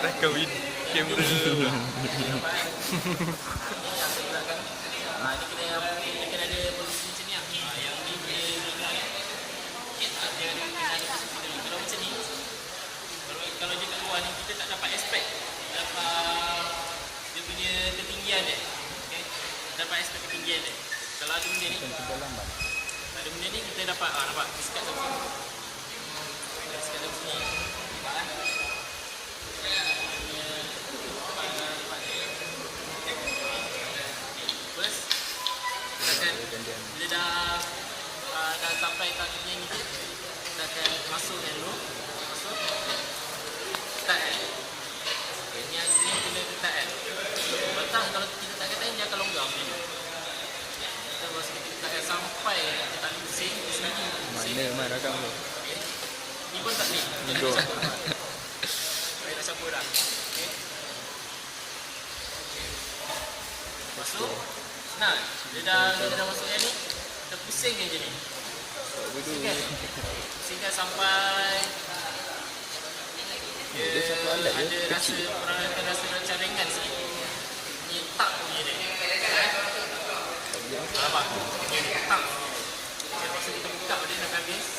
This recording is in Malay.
Rakam kamera. Dia kena ada posisi macam ni lah. Yang ni boleh ringan. Dia ada posisi dulu. Kalau macam ni, kalau dia kat luar ni, kita tak dapat aspek. Dapat dia punya ketinggian dia. Okay? Dapat aspek ketinggian dia. Kalau ada benda ni, ada benda ni kita dapat. Nampak? Sekat dalam sini. Sekat dalam sini. Bila dah sampai target yang ni, kita akan masukkan dulu. Masuk. Ketat kan? Yang sini kena ketat kan? Batang kalau kita tak ketat dia akan longgar macam ni. Kita bawa sedikit ketat sampai kita tak pusing di sini. Mana rakam tu? Okay. Ni pun tak ni. Minggu. Saya dah campur dah. Okay. Masuk. Senang. Dia dah masuk yang ni. Kita pusing je ni. Pusingkan sampai dia ada rasa, orang akan rasa macam ringan sikit. Ni tak punya dia. Nampak? Dia tak. Lepas tu kita buka dia nak habis.